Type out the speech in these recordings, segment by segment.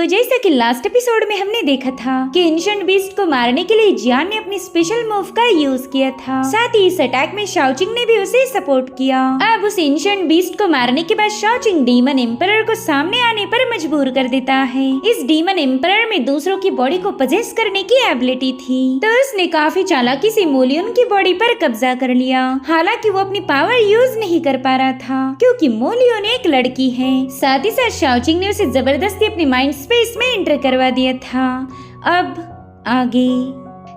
जैसा कि last episode में हमने देखा था कि एंशिएंट बीस्ट को मारने के लिए जियान ने अपनी स्पेशल मूव का यूज किया था। साथ ही इस अटैक में शाओचिंग ने भी उसे सपोर्ट किया। अब उस एंशिएंट बीस्ट को मारने के बाद शाओचिंग डीमन एम्परर को सामने आने पर मजबूर कर देता है। इस डीमन एम्परर में दूसरों की बॉडी को पजेस करने की एबिलिटी थी, तो उसने काफी चालाकी से मोलियन की बॉडी पर कब्जा कर लिया। हालांकि वो अपनी पावर यूज नहीं कर पा रहा था क्योंकि मोलियन एक लड़की है। साथ ही साथ शाओचिंग ने उसे जबरदस्ती अपनी माइंड स्पेस में एंटर करवा दिया था। अब आगे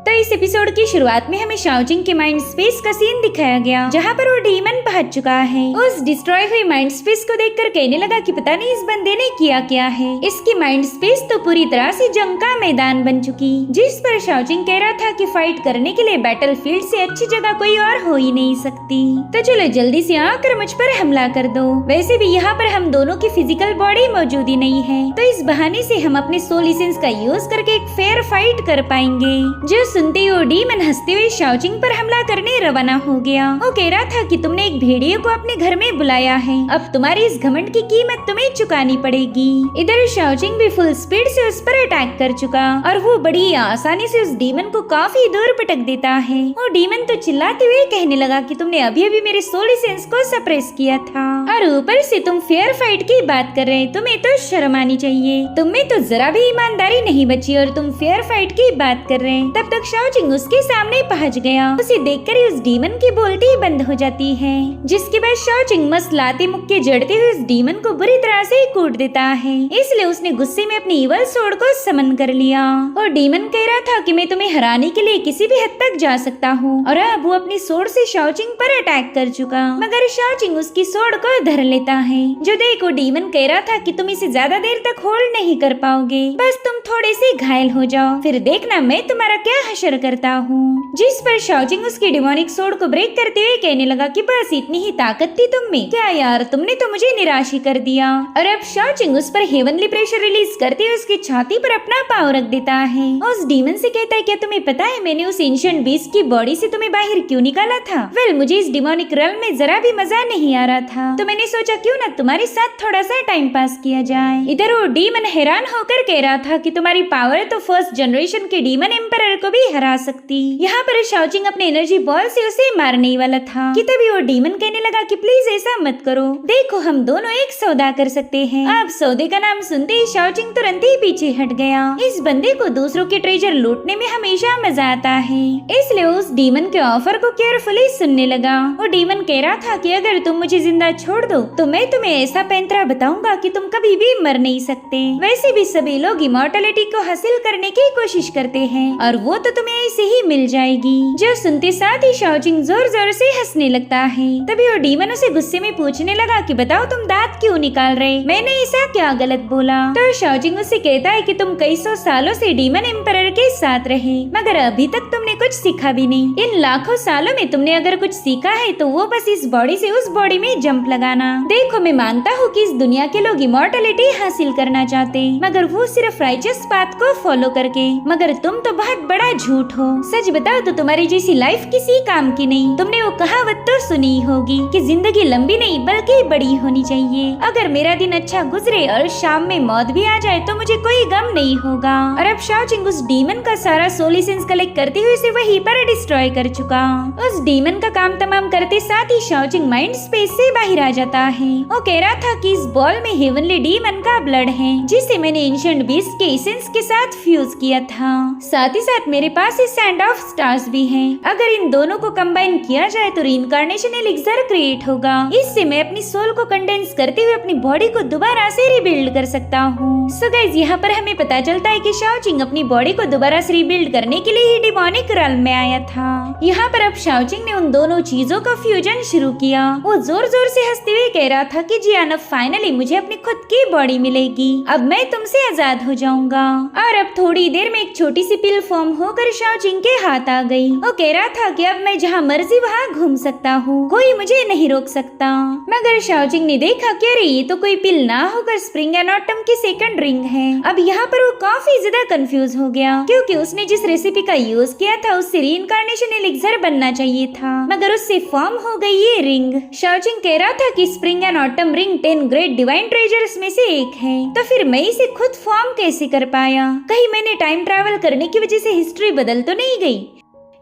तो इस एपिसोड की शुरुआत में हमें शाओचिंग के माइंड स्पेस का सीन दिखाया गया, जहाँ पर वो डीमन पहुंच चुका है। उस डिस्ट्रॉय हुई माइंड स्पेस को देखकर कहने लगा कि पता नहीं इस बंदे ने किया क्या है। इसकी माइंड स्पेस तो पूरी तरह से जंग का मैदान बन चुकी, जिस पर शाओचिंग कह रहा था कि फाइट करने के लिए बैटलफील्ड से अच्छी जगह कोई और हो ही नहीं सकती। तो चलो जल्दी से आकर मुझ पर हमला कर दो। वैसे भी यहाँ पर हम दोनों की फिजिकल बॉडी मौजूद ही नहीं है, तो इस बहाने से हम अपने सोल एसेंस का यूज करके एक फेयर फाइट कर पाएंगे। जो सुनते ही वो डीमन हंसते हुए शाओचिंग पर हमला करने रवाना हो गया। वो कह रहा था कि तुमने एक भेड़िए को अपने घर में बुलाया है, अब तुम्हारी इस घमंड की कीमत तुम्हें चुकानी पड़ेगी। इधर शाओचिंग भी फुल स्पीड से उस पर अटैक कर चुका और वो बड़ी आसानी से उस डीमन को काफी दूर पटक देता है। वो डीमन तो चिल्लाते हुए कहने लगा कि तुमने अभी अभी मेरे सोल एसेंस को सप्रेस किया था और ऊपर से तुम फेयर फाइट की बात कर रहे, तुम्हें तो शर्म आनी चाहिए। तुम्हें तो जरा भी ईमानदारी नहीं बची और तुम फेयर फाइट की बात कर रहे। तब तक शाओचिंग उसके सामने पहुंच गया। उसे देखकर ही उस डीमन की बोलती बंद हो जाती है, जिसके बाद शाओचिंग मसलाते मुक्के जड़ते हुए उस डीमन को बुरी तरह से कूट देता है। इसलिए उसने गुस्से में अपनी इवल सोर्ड को समन कर लिया और डीमन कह रहा था कि मैं तुम्हें हराने के लिए किसी भी हद तक जा सकता हूँ। और अब वो अपनी सोर्ड से शाओचिंग पर अटैक कर चुका, मगर शाओचिंग उसकी सोर्ड को धर लेता है। जो देखो डीमन कह रहा था कि तुम इसे ज्यादा देर तक होल्ड नहीं कर पाओगे, बस तुम थोड़े से घायल हो जाओ, फिर देखना मैं तुम्हारा क्या हशर करता हूँ। जिस पर शाओचिंग उसकी डिमोनिक सोर्ड को ब्रेक करते हुए कहने लगा कि बस इतनी ही ताकत थी तुम में, क्या यार तुमने तो मुझे निराश ही कर दिया। और अब शाओचिंग उस पर हेवनली प्रेशर रिलीज करते हुए उसकी छाती पर अपना पाँव रख देता है। उस डीमन से कहता है क्या तुम्हें पता है मैंने उस एंशिएंट बीस्ट की बॉडी से तुम्हें बाहर क्यों निकाला था? वेल मुझे इस डिमोनिक रेल्म में जरा भी मजा नहीं आ रहा था, तो मैंने सोचा क्यों ना तुम्हारे साथ थोड़ा सा टाइम पास किया जाए। इधर वो डीमन हैरान होकर कह रहा था कि तुम्हारी पावर तो फर्स्ट जनरेशन के डीमन एम्परर को भी हरा सकती। यहाँ पर शाओचिंग अपने एनर्जी बॉल से उसे मारने वाला था कि तभी वो डीमन कहने लगा कि प्लीज ऐसा मत करो, देखो हम दोनों एक सौदा कर सकते हैं। अब सौदे का नाम सुनते ही शाओचिंग तुरंत ही पीछे हट गया। इस बंदे को दूसरों के ट्रेजर लूटने में हमेशा मजा आता है, इसलिए उस डीमन के ऑफर को केयरफुली सुनने लगा। वो डीमन कह रहा था कि अगर तुम मुझे जिंदा छोड़ दो तो मैं तुम्हें ऐसा पैंतरा बताऊंगा कि तुम कभी भी मर नहीं सकते। वैसे भी सभी लोग इमॉर्टलिटी को हासिल करने की कोशिश करते हैं और वो तो तुम्हें ऐसे ही मिल जाएगी। जो सुनते साथ ही शाओचिंग जोर जोर से हंसने लगता है। तभी वो डीमन उसे गुस्से में पूछने लगा कि बताओ तुम दांत क्यों निकाल रहे, मैंने ऐसा क्या गलत बोला? तो शाओचिंग उसे कहता है कि तुम कई सौ सालों से डीमन एम्परर के साथ रहे, मगर अभी तक तुमने कुछ सीखा भी नहीं। इन लाखों सालों में तुमने अगर कुछ सीखा है तो वो बस इस बॉडी से उस बॉडी में जंप लगाना। देखो मैं मानता हूँ कि इस दुनिया के लोग इमॉर्टलिटी हासिल करना चाहते, मगर वो सिर्फ राइचस पाथ को फॉलो करके, मगर तुम तो बहुत बड़ा झूठ हो। सच बताओ तो तुम्हारी जैसी लाइफ किसी काम की नहीं। तुमने वो कहावत तो सुनी होगी कि जिंदगी लंबी नहीं बल्कि बड़ी होनी चाहिए। अगर मेरा दिन अच्छा गुजरे और शाम में मौत भी आ जाए तो मुझे कोई गम नहीं होगा। और अब शाओचिंग उस डीमन का सारा सोल एसेंस कलेक्ट करते हुए उसे वहीं पर डिस्ट्रॉय कर चुका। उस डीमन का काम तमाम करते साथ ही शाओचिंग माइंड स्पेस से बाहर आ जाता है। वो कह रहा था कि इस बॉल में हेवनली डीमन का ब्लड है, जिसे मैंने एंशिएंट बीस्ट के एसेंस के साथ फ्यूज किया था। साथ ही साथ मेरे पास इस सैंड ऑफ स्टार्स भी है। अगर इन दोनों को कंबाइन किया जाए तो रीइंकार्नेशन एलिक्सर क्रिएट होगा। इससे मैं अपनी सोल को कंडेंस करते हुए अपनी बॉडी को दोबारा से रिबिल्ड कर सकता हूँ। सो गाइस यहाँ पर हमें पता चलता है कि शाओचिंग अपनी बॉडी को दोबारा से रिबिल्ड करने के लिए ही डिमोनिक रेल्म में आया था। यहाँ पर अब शाओचिंग ने उन दोनों चीजों का फ्यूजन शुरू किया। वो जोर जोर से हंसते हुए कह रहा था कि जियान अब फाइनली मुझे अपनी खुद की बॉडी मिलेगी, अब मैं तुमसे आजाद हो जाऊंगा। और अब थोड़ी देर में एक छोटी सी पिल फॉर्म होकर शाओचिंग के हाथ आ गई। वो कह रहा था कि अब मैं जहाँ मर्जी वहाँ घूम सकता हूँ, कोई मुझे नहीं रोक सकता। मगर शाओचिंग ने देखा कि अरे ये तो कोई पिल ना होकर स्प्रिंग एंड ऑटम की सेकंड रिंग है। अब यहाँ पर वो काफी ज्यादा कंफ्यूज हो गया क्योंकि उसने जिस रेसिपी का यूज किया था उससे रीइंकार्नेशन एलिक्सर बनना चाहिए था, मगर उससे फॉर्म हो गई ये रिंग। शाओचिंग कह रहा था कि spring and autumn ring 10 great divine treasures में से एक है, तो फिर मैं इसे खुद फॉर्म कैसे कर पाया? कहीं मैंने टाइम ट्रैवल करने की वजह से हिस्ट्री बदल तो नहीं गई?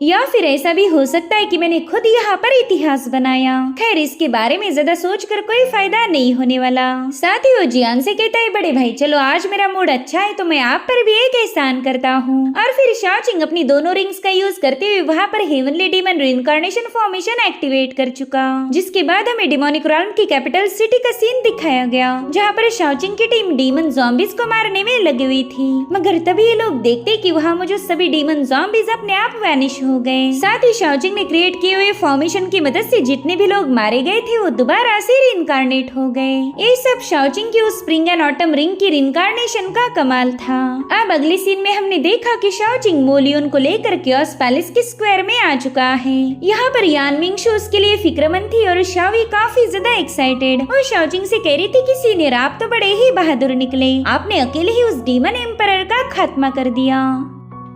या फिर ऐसा भी हो सकता है कि मैंने खुद यहाँ पर इतिहास बनाया। खैर, इसके बारे में ज्यादा सोचकर कोई फायदा नहीं होने वाला। साथ ही वो जियान से कहता है, बड़े भाई चलो आज मेरा मूड अच्छा है तो मैं आप पर भी एक एहसान करता हूँ। और फिर शाओचिंग अपनी दोनों रिंग्स का यूज करते हुए वहाँ पर heavenly demon reincarnation formation activate कर चुका, जिसके बाद हमें डिमोनिक रॉल्म की कैपिटल सिटी का सीन दिखाया गया, जहाँ पर शाओचिंग की टीम डीमन ज़ॉम्बीज को मारने में लगी हुई थी। मगर तभी ये लोग देखते कि वहाँ मौजूद सभी डीमन ज़ॉम्बीज अपने आप वैनिश हो गए। साथ ही शाओचिंग ने क्रिएट किए हुए फॉर्मेशन की मदद से जितने भी लोग मारे गए थे वो दोबारा से रीइंकार्नेट हो गए। ये सब शाओचिंग की उस स्प्रिंग एंड ऑटम रिंग की रीइंकार्नेशन का कमाल था। अब अगले सीन में हमने देखा कि शाओचिंग मोलियन को लेकर क्योस पैलेस के स्क्वायर में आ चुका है। यहाँ पर यान मिंगशु उसके लिए फिक्रमंद थी और शाओवी काफी ज्यादा एक्साइटेड और शाओचिंग से कह रही थी कि सीनियर आप तो बड़े ही बहादुर निकले, आपने अकेले ही उस डीमन एम्परर का खात्मा कर दिया।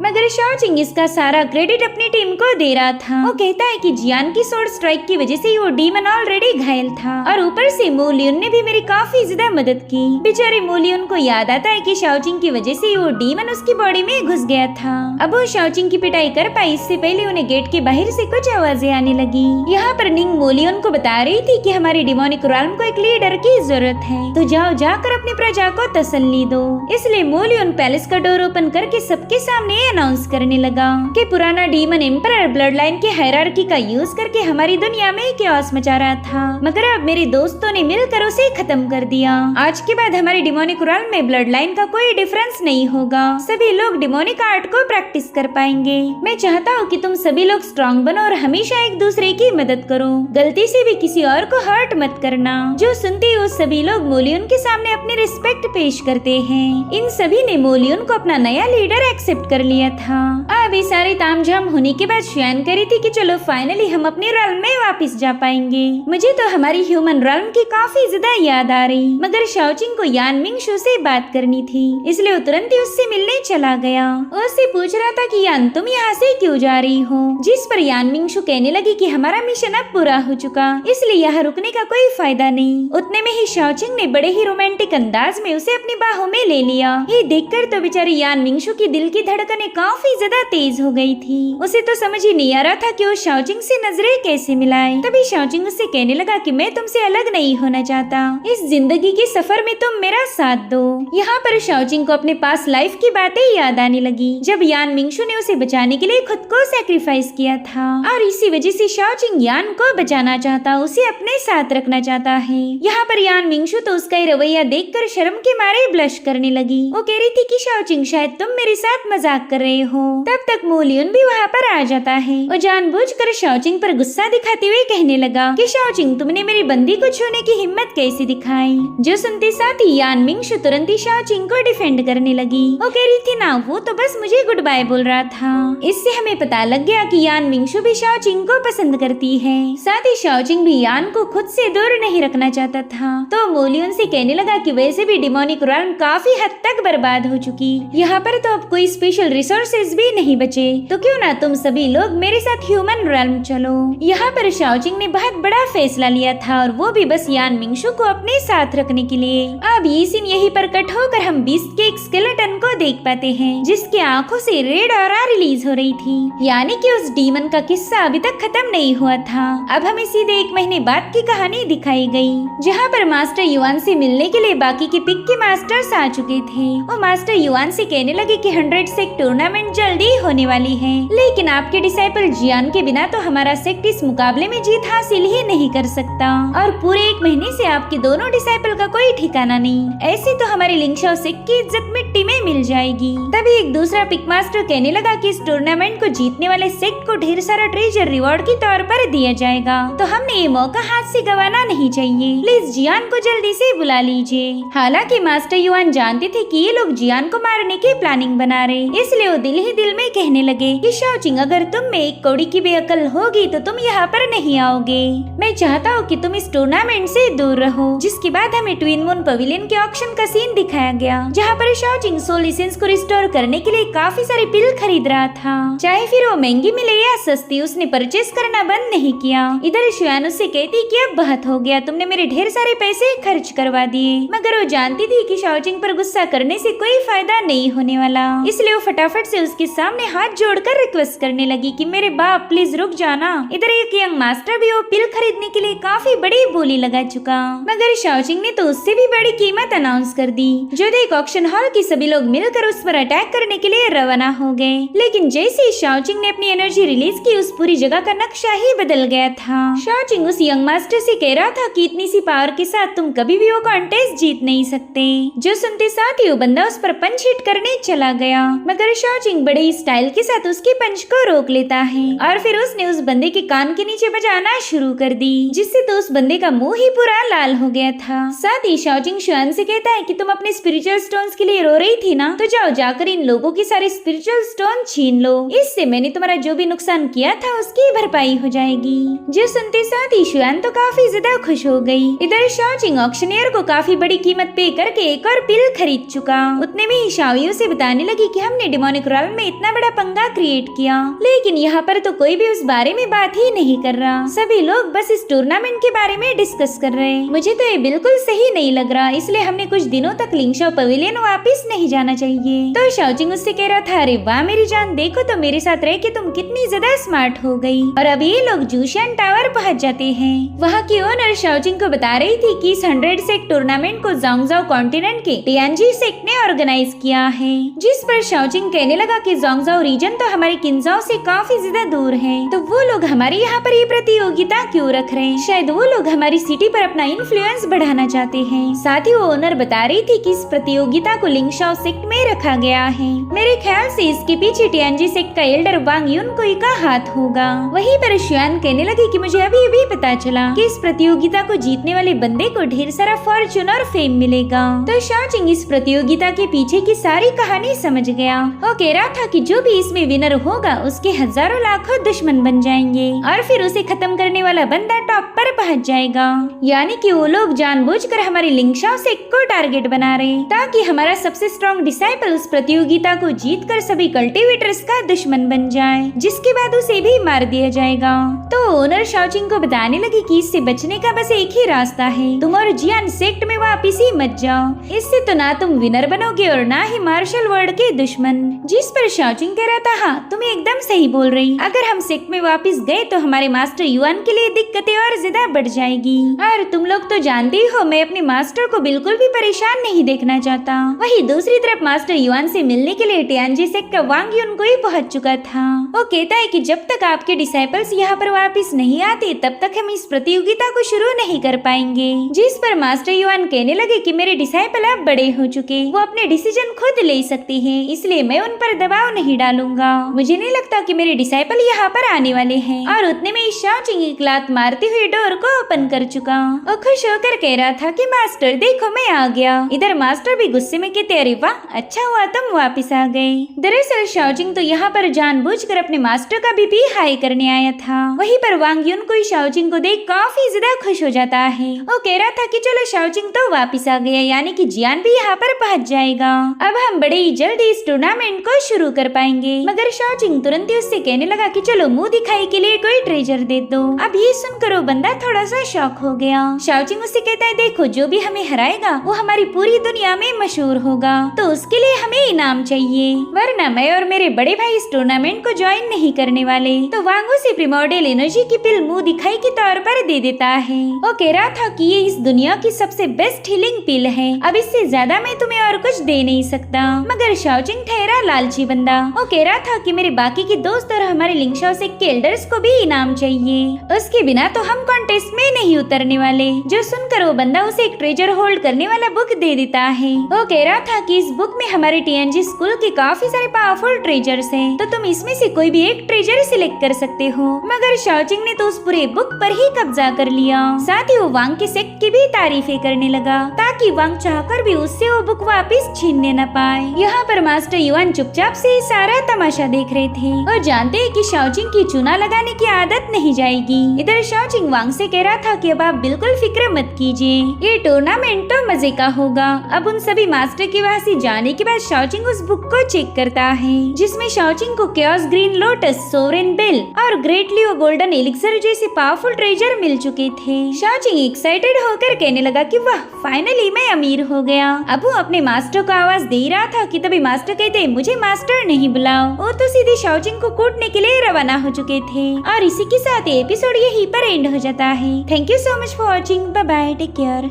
मगर शाओचिंग इसका सारा क्रेडिट अपनी टीम को दे रहा था। वो कहता है कि जियान की स्वॉर्ड स्ट्राइक की वजह से वो डीमन ऑलरेडी घायल था और ऊपर से मोलियन ने भी मेरी काफी ज्यादा मदद की। बेचारे मोलियन को याद आता है कि शाओचिंग की वजह से वो डीमन उसकी बॉडी में घुस गया था। अब वो शाओचिंग की पिटाई कर पाई इससे पहले उन्हें गेट के बाहर से कुछ आवाजें आने लगी। यहाँ पर निंग मोलियन को बता रही थी कि हमारी डिमोनिक रॉल्म को एक लीडर की जरूरत है, तो जाओ जाकर अपनी प्रजा को तसल्ली दो। इसलिए मोलियन पैलेस का डोर ओपन करके सबके सामने अनाउंस करने लगा कि पुराना डीमन एम्परर ब्लड लाइन की हायरार्की का यूज करके हमारी दुनिया में कैओस मचा रहा था, मगर अब मेरे दोस्तों ने मिलकर उसे खत्म कर दिया। आज के बाद हमारी डिमोनिक रॉल्म में ब्लड लाइन का कोई डिफरेंस नहीं होगा, सभी लोग डिमोनिक आर्ट को प्रैक्टिस कर पाएंगे। मैं चाहता हूँ कि तुम सभी लोग स्ट्रॉन्ग बनो और हमेशा एक दूसरे की मदद करो, गलती से भी किसी और को हर्ट मत करना। जो सुनते हो सभी लोग मोलियन के सामने अपनी रिस्पेक्ट पेश करते हैं। इन सभी ने मोलियन को अपना नया लीडर एक्सेप्ट कर लिया था। अब ये सारी तामझाम होने के बाद शियान करी थी कि चलो फाइनली हम अपने रॉल्म में वापस जा पाएंगे। मुझे तो हमारी ह्यूमन रॉल्म की काफी ज्यादा याद आ रही, मगर शाओचिंग को यान मिंगशु से बात करनी थी, इसलिए वो तुरंत ही उससे मिलने चला गया। उससे पूछ रहा था कि यान तुम यहाँ से क्यों जा रही हो, जिस पर यान मिंगशु कहने लगी कि हमारा मिशन अब पूरा हो चुका, इसलिए यहाँ रुकने का कोई फायदा नहीं। उतने में ही शाओचिंग ने बड़े ही रोमांटिक अंदाज में उसे अपनी बाहों में ले लिया। ये देखकर तो बेचारी यान मिंगशु की दिल की धड़कनें काफी ज्यादा तेज हो गई थी। उसे तो समझ ही नहीं आ रहा था कि वो शाओचिंग से नजरें कैसे मिलाए। तभी शाओचिंग उससे कहने लगा कि मैं तुमसे अलग नहीं होना चाहता, इस जिंदगी के सफर में तुम मेरा साथ दो। यहाँ पर शाओचिंग को अपने पास लाइफ की बातें याद आने लगी, जब यान मिंगशु ने उसे बचाने के लिए खुद को सैक्रिफाइस किया था, और इसी वजह से शाओचिंग यान को बचाना चाहता, उसे अपने साथ रखना चाहता है। यहाँ पर यान मिंगशु तो उसका रवैया देखकर शर्म के मारे ब्लश करने लगी। वो कह रही थी कि शाओचिंग शायद तुम मेरे साथ मजाक कर रहे हो। तब तक मोलियन भी वहाँ पर आ जाता है। वो जानबूझकर शाओचिंग पर गुस्सा दिखाते हुए कहने लगा कि शाओचिंग तुमने मेरी बंदी को छूने की हिम्मत कैसे दिखाई। जो सुनते साथ ही यान मिंगशु तुरंत ही शाओचिंग को डिफेंड करने लगी। वो कह रही थी ना वो तो बस मुझे गुड बाय बोल रहा था। इससे हमें पता लग गया कि यान मिंगशु भी शाओचिंग को पसंद करती है। साथ ही शाओचिंग भी यान को खुद से दूर नहीं रखना चाहता था। तो मोलियन से कहने लगा कि वैसे भी डिमोनिक रॉल्म काफी हद तक बर्बाद हो चुकी, यहाँ पर तो अब कोई स्पेशल रिसोर्सेज भी नहीं बचे, तो क्यों ना तुम सभी लोग मेरे साथ ह्यूमन रॉल्म चलो। यहाँ पर शाओचिंग ने बहुत बड़ा फैसला लिया था, और वो भी बस यान मिंगशु को अपने साथ रखने के लिए। अब ये सीन यहीं पर कट होकर हम बीस्ट के एक स्केलेटन को देख पाते हैं, जिसके आंखों से रेड ऑरा रिलीज हो रही थी, यानी कि उस डीमन का किस्सा अभी तक खत्म नहीं हुआ था। अब हमें सीधे 1 महीने बाद की कहानी दिखाई गई, जहाँ पर मास्टर युआन से मिलने के लिए बाकी के पिक के मास्टर्स आ चुके थे। वो मास्टर युआन से कहने लगे कि 100 सेक्ट टूर्नामेंट जल्दी होने वाली है, लेकिन आपके डिसाइपल जियान के बिना तो हमारा सेक्ट इस मुकाबले में जीत हासिल ही नहीं कर सकता, और पूरे 1 महीने से आपके दोनों डिसाइपल का कोई ठिकाना नहीं। ऐसे तो हमारे लिंगशाओ सेक्ट की इज्जत मिट्टी में में मिल जाएगी। तभी एक दूसरा पिक मास्टर कहने लगा कि इस टूर्नामेंट को जीतने वाले सेक्ट को ढेर सारा ट्रेजर रिवॉर्ड के तौर पर दिया जाएगा, तो हमने ये मौका हाथ से गंवाना नहीं चाहिए। प्लीज जियान को जल्दी से बुला लीजिए। हालांकि मास्टर युआन जानते थे कि ये लोग जियान को मारने की प्लानिंग बना रहे, इसलिए वो दिल ही दिल में कहने लगे कि शाओचिंग, अगर तुम में एक कौड़ी की भी अकल होगी तो तुम यहाँ पर नहीं आओगे। मैं चाहता हूँ कि तुम इस टूर्नामेंट से दूर रहो। जिसके बाद हमें ट्विन मून पवेलियन के ऑक्शन का सीन दिखाया गया, जहाँ पर शाओचिंग सोल एसेंस को रिस्टोर करने के लिए काफी सारी पिल खरीद रहा था। चाहे फिर वो महंगी मिले या सस्ती, उसने परचेस करना बंद नहीं किया। इधर शुआन उससे कहती कि अब बहुत हो गया, तुमने मेरे ढेर सारे पैसे खर्च करवा दिए। मगर वो जानती थी कि शाओचिंग पर गुस्सा करने से कोई फायदा नहीं होने वाला, इसलिए वो फटाफट से उसके सामने हाथ जोड़कर रिक्वेस्ट करने लगी कि मेरे बाप प्लीज रुक जाना। इधर एक यंग मास्टर भी वो पिल खरीदने के लिए काफी बड़ी बोली लगा चुका, मगर शाओचिंग ने तो उससे भी बड़ी कीमत अनाउंस कर दी। जो देख ऑक्शन हॉल की सभी लोग मिलकर उस पर अटैक करने के लिए रवाना हो गए, लेकिन जैसे ही शाओचिंग ने अपनी एनर्जी रिलीज की, उस पूरी जगह का नक्शा ही बदल गया था। शाओचिंग उस यंग मास्टर से कह रहा था कि इतनी सी पावर के साथ तुम कभी भी वो कॉन्टेस्ट जीत नहीं सकते। जो सुनते साथ ही वो बंदा उस पर पंच हिट करने चला गया, मगर शाओचिंग बड़े ही स्टाइल के साथ उसके पंच को रोक लेता है और फिर उसने उस बंदे के कान के नीचे बजाना शुरू कर दी, जिससे तो उस बंदे का मुंह ही पूरा लाल हो गया था। साथ ही शाओचिंग शुआन से कहता है कि तुम अपने स्पिरिचुअल स्टोन्स के लिए रो रही थी ना, तो जाओ जाकर इन लोगों की सारे स्पिरिचुअल स्टोन छीन लो, इससे मैंने तुम्हारा जो भी नुकसान किया था उसकी भरपाई हो जाएगी। जो सुनते साथ ही शुआन तो काफी ज्यादा खुश हो गई। इधर शाओचिंग ऑक्शनियर को काफी बड़ी कीमत पे करके एक और पिल खरीद चुका। उतने में ही शाओयू से बताने लगी कि हमने डेमोनिक रॉयल में इतना बड़ा पंगा क्रिएट किया, लेकिन यहाँ पर तो कोई भी उस बारे में बात ही नहीं कर रहा। सभी लोग बस इस टूर्नामेंट के बारे में डिस्कस कर रहे हैं। मुझे तो ये बिल्कुल सही नहीं लग रहा, इसलिए हमने कुछ दिनों तक लिंगशाओ पवेलियन वापस नहीं जाना चाहिए। तो शाओचिंग उससे कह रहा था, अरे वाह मेरी जान, देखो तो मेरे साथ रह के तुम कितनी ज्यादा स्मार्ट हो गई। और अब ये लोग जूशियन टावर पहुँच जाते हैं। वहाँ की ओनर शाओचिंग को बता रही थी कि इस 100 सेक्ट टूर्नामेंट को जोंगजाओ कॉन्टिनेंट के टियानजी सेक्ट ने ऑर्गेनाइज किया है, जिस पर शाओचिंग कहने लगा कि जोंगजाओ रीजन तो हमारे किंजाओ से काफी ज्यादा दूर है, तो वो लोग हमारे यहाँ पर ये प्रतियोगिता क्यों रख रहे हैं? शायद वो लोग हमारी सिटी पर अपना इन्फ्लुएंस बढ़ाना चाहते हैं। साथ ही वो ओनर बता रही थी कि इस प्रतियोगिता को लिंगशाओ सेक्ट में रखा गया है। मेरे ख्याल से इसके पीछे टियानजी सेक्ट का एल्डर वांग युनकुई का हाथ होगा। वहीं पर शुआन कहने लगी कि मुझे अभी अभी पता चला कि इस प्रतियोगिता को जीतने वाले बंदे को ढेर सारा फॉर्चून और फेम मिलेगा। तो शाओचिंग इस प्रतियोगिता के पीछे की सारी कहानी समझ गया। वो कह रहा था कि जो भी इसमें विनर होगा उसके हजारों लाखों दुश्मन बन जाएंगे और फिर उसे खत्म करने वाला बंदा टॉप पर पहुंच जाएगा। यानी कि वो लोग जानबूझकर हमारे लिंगशाओ सेक्ट को टारगेट बना रहे, ताकि हमारा सबसे स्ट्रॉन्ग डिसाइपल उस प्रतियोगिता को जीतकर सभी कल्टिवेटर्स का दुश्मन बन जाए, जिसके बाद उसे भी मार दिया जाएगा। तो ओनर शाओचिंग को बताने लगी कि इससे बचने का बस एक ही रास्ता है, तुम और जियान सेक्ट में वापिस ही मत जाओ। इससे तो ना तुम विनर बनोगे और ना ही मार्शल वर्ल्ड के दुश्मन। जिस पर शाओचिंग कह रहा था, हाँ तुम एकदम सही बोल रही, अगर हम सेक्ट में वापस गए तो हमारे मास्टर युआन के लिए दिक्कतें और ज्यादा बढ़ जाएगी। और तुम लोग तो जानते ही हो मैं अपने मास्टर को बिल्कुल भी परेशान नहीं देखना चाहता। वहीं दूसरी तरफ मास्टर युआन से मिलने के लिए टियानजी सेक्ट का वांग युनकुई पहुंच चुका था। वो कहता है कि जब तक आपके डिसाइपल्स यहाँ पर वापस नहीं आते तब तक हम इस प्रतियोगिता को शुरू नहीं कर पाएंगे। जिस पर मास्टर युआन कहने लगे कि मेरे डिसाइपल अब बड़े हो चुके, वो अपने डिसीजन खुद ले सकते हैं, इसलिए मैं उन पर दबाव नहीं डालूंगा। मुझे नहीं लगता कि मेरे डिसाइपल यहाँ पर आने वाले हैं। और उतने में शाओचिंग एक लात मारते हुए डोर को ओपन कर चुका। वो खुश होकर कह रहा था कि मास्टर देखो मैं आ गया। इधर मास्टर भी गुस्से में कहते, अरे वाह अच्छा हुआ तुम वापिस आ गए। दरअसल शाओचिंग तो यहाँ पर जानबूझकर अपने मास्टर का बीपी हाई करने आया था। वहीं पर वांग युनकुई शाओचिंग को देख काफी ज्यादा खुश हो जाता है। वो कह रहा था कि चलो शाओचिंग तो वापिस आ गया, यानी कि जियान भी यहाँ पर पहुँच जाएगा। अब हम बड़े ही जल्दी इस टूर्नामेंट को शुरू कर पाएंगे। मगर शाओचिंग तुरंत ही उससे कहने लगा कि चलो मुंह दिखाई के लिए कोई ट्रेजर दे दो। अब ये सुनकर वो बंदा थोड़ा सा शॉक हो गया। शाओचिंग उससे कहता है, देखो जो भी हमें हराएगा वो हमारी पूरी दुनिया में मशहूर होगा, तो उसके लिए हमें इनाम चाहिए, वरना मैं और मेरे बड़े भाई इस टूर्नामेंट को ज्वाइन नहीं करने वाले। तो वांग उसे प्रिमोर्डियल एनर्जी की पिल मुंह दिखाई के तौर पर दे देता है। वो कह रहा था कि ये इस दुनिया की सबसे बेस्ट हीलिंग पिल है, अब इससे ज्यादा मैं तुम्हें और कुछ दे नहीं सकता। मगर शाओचिंग ठहरा लालची बंदा। वो कह रहा था कि मेरे बाकी के दोस्त और हमारे लिंगशाओ सेक्ट के एल्डर्स को भी इनाम चाहिए, उसके बिना तो हम कॉन्टेस्ट में नहीं उतरने वाले। जो सुनकर वो बंदा उसे एक ट्रेजर होल्ड करने वाला बुक दे देता है। वो कह रहा था कि इस बुक में हमारे टीएनजी स्कूल के काफी सारे पावरफुल ट्रेजर्स हैं, तो तुम इसमें से कोई भी एक ट्रेजर सिलेक्ट कर सकते हो। मगर शाओचिंग ने तो उस पूरे बुक पर ही कब्जा कर लिया। साथ ही वो वांग के सेक्ट की भी तारीफें करने लगा, ताकि वांग चाहकर भी उससे वो बुक वापस छीनने न पाए। यहाँ पर मास्टर युआन चुपचाप से सारा तमाशा देख रहे थे और जानते हैं कि शाओचिंग की चूना लगाने की आदत नहीं जाएगी। इधर शाओचिंग वांग से कह रहा था कि अब आप बिल्कुल फिक्र मत कीजिए, ये टूर्नामेंट तो मजे का होगा। अब उन सभी मास्टर के वहाँ से जाने के बाद शाओचिंग उस बुक को चेक करता है, जिसमें शाओचिंग को chaos green lotus, sovereign bell और ग्रेट लियो गोल्डन एलिक्सर जैसे पावरफुल ट्रेजर मिल चुके थे। शाओचिंग एक्साइटेड होकर कहने लगा कि वाह, फाइनली मैं अमीर हो गया। अब वो अपने मास्टर को आवाज दे रहा था कि तभी मास्टर कहते, मुझे मास्टर नहीं बुलाओ। वो तो सीधे शाओचिंग को कूटने के लिए रवाना हो चुके थे। और इसी के साथ एपिसोड यहीं पर एंड हो जाता है। Thank you so much for watching. Bye bye, take care.